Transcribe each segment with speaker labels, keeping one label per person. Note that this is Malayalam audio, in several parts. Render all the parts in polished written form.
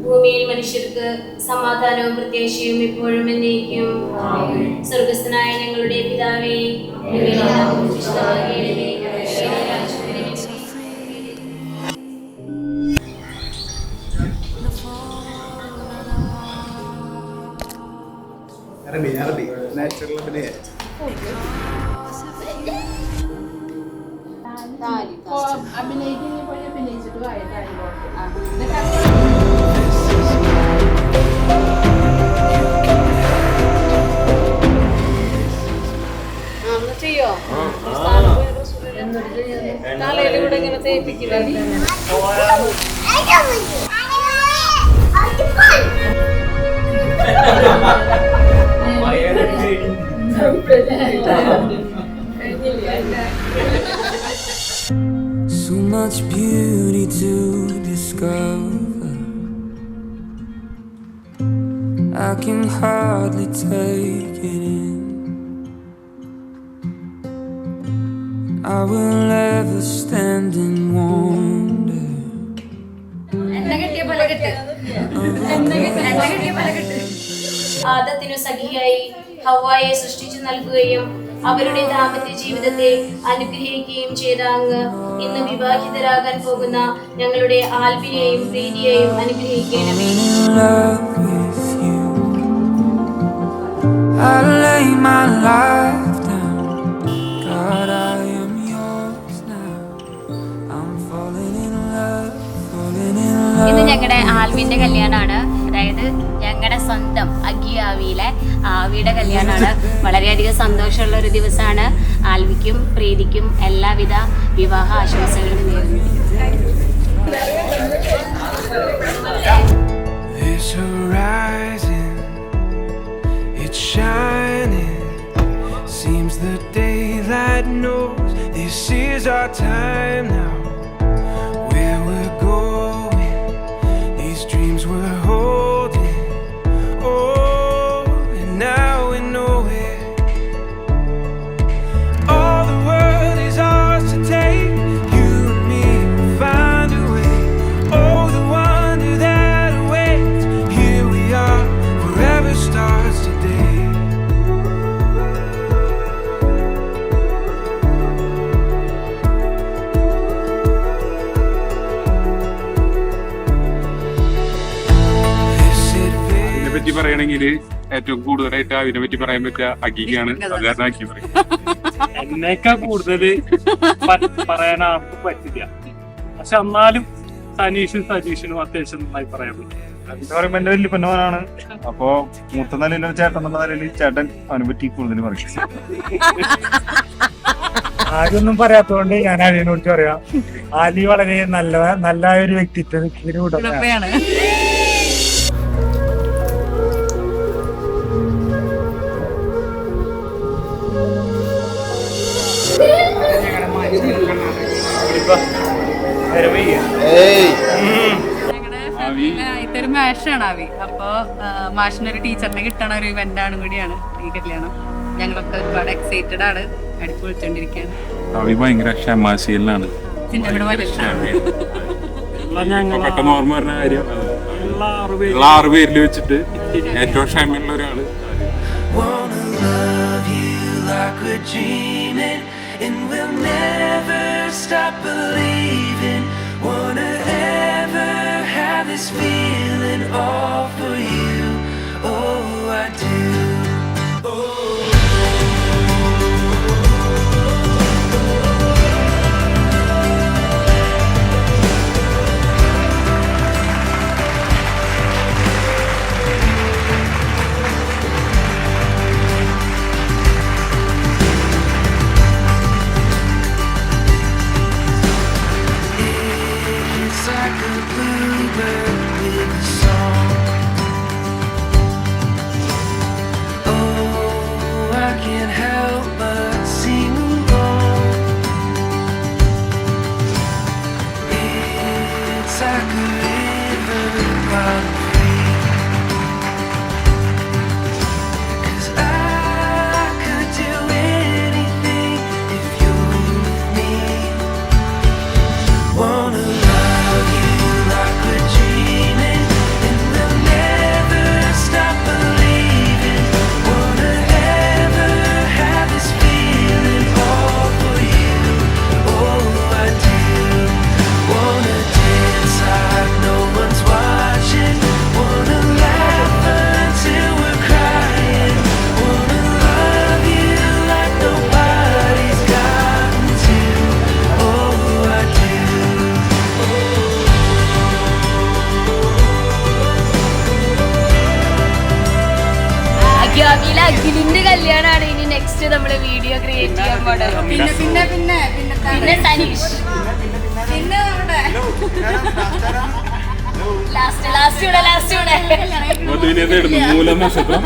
Speaker 1: ഭൂമിയിൽ മനുഷ്യർക്ക് സമാധാനവും പ്രത്യാശയും ഇപ്പോഴും എന്നേക്കും. സ്വർഗസ്ഥനായ ഞങ്ങളുടെ പിതാവേ, ചെയ്യോ തലയിലൂടെ ഇങ്ങനെ തേപ്പിക്കില്ല.
Speaker 2: So much beauty to discover, I can hardly take it in. I will ever stand in wonder.
Speaker 1: ആദത്തിനു സഖിയായി ഹവ്വായെ സൃഷ്ടിച്ചു നൽകുകയും അവരുടെ ദാമ്പത്യ ജീവിതത്തെ അനുഗ്രഹിക്കുകയും ചെയ്ത അങ്ങ് ഇന്ന് വിവാഹിതരാകാൻ പോകുന്ന ഞങ്ങളുടെ ആൽബിനെയും പ്രീതിയെയും അനുഗ്രഹിക്കണമേ.
Speaker 3: ഇന്ന് ഞങ്ങളുടെ ആൽവിന്റെ കല്യാണമാണ്. അതായത് ഞങ്ങളുടെ സ്വന്തം അഗിയാവിയിലെ ആവിയുടെ കല്യാണമാണ്. വളരെയധികം സന്തോഷമുള്ള ഒരു ദിവസമാണ്. ആൽവിക്കും പ്രീതിക്കും എല്ലാവിധ വിവാഹ ആശംസകളും നേരുന്നു.
Speaker 4: പറയണെങ്കിൽ ഏറ്റവും കൂടുതലായിട്ട് അതിനെ പറ്റി പറയാൻ പറ്റുക അഗിയാണ്. അത് കാരണം അഗി പറയും. എന്നേക്കാൾ കൂടുതൽ പറയാൻ ആർക്കും പറ്റില്ല. പക്ഷെ എന്നാലും സജീഷനും അത്യാവശ്യം നന്നായി പറയാൻ പറ്റും.
Speaker 5: എന്ന് പറയുമ്പോ എന്റെ വലിയ പൊന്നവനാണ്. അപ്പൊ മൂത്ത നിലയിലോ ചേട്ടൻ എന്ന നിലയിൽ ചേട്ടൻ അവനെ പറ്റി കൂടുതൽ പറയും.
Speaker 6: ആരൊന്നും പറയാത്തതുകൊണ്ട് ഞാൻ അതിനെ കുറിച്ച് പറയാം. ആലി വളരെ നല്ല ഒരു വ്യക്തിത്വമാണ്.
Speaker 7: ഇതൊരു മാഷാണ് ആവി. അപ്പൊ മാഷിനൊരു ടീച്ചറിനെ കിട്ടണ ഒരു ഇവന്റാണ് കൂടിയാണ് ഈ കല്യാണം. ഞങ്ങളൊക്കെ ഒരുപാട് എക്സൈറ്റഡ് ആണ്. അടിപൊളിച്ചോണ്ടിരിക്കുകയാണ്.
Speaker 4: അവി ഭയങ്കര ക്ഷമാശീലനാണ്. പെട്ടെന്ന് ഓർമ്മ പറഞ്ഞ കാര്യം 6 പേരിൽ വെച്ചിട്ട് ഏറ്റവും ക്ഷമയുള്ള ഒരാള്. And we'll never stop believing. Wanna ever have this feeling all for you. Oh, I do. Wanna love you like we're dreaming.
Speaker 3: അഖിലിന്റെ കല്യാണമാണ് ഇനി നെക്സ്റ്റ് നമ്മള് വീഡിയോ ക്രിയേറ്റ് ചെയ്യാൻ പോണത്. പിന്നെ സനീഷ്,
Speaker 7: പിന്നെ നമ്മുടെ
Speaker 3: ലാസ്റ്റ്
Speaker 4: മൂലം നക്ഷത്രം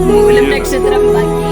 Speaker 3: മൂലം നക്ഷത്രം ബാക്കി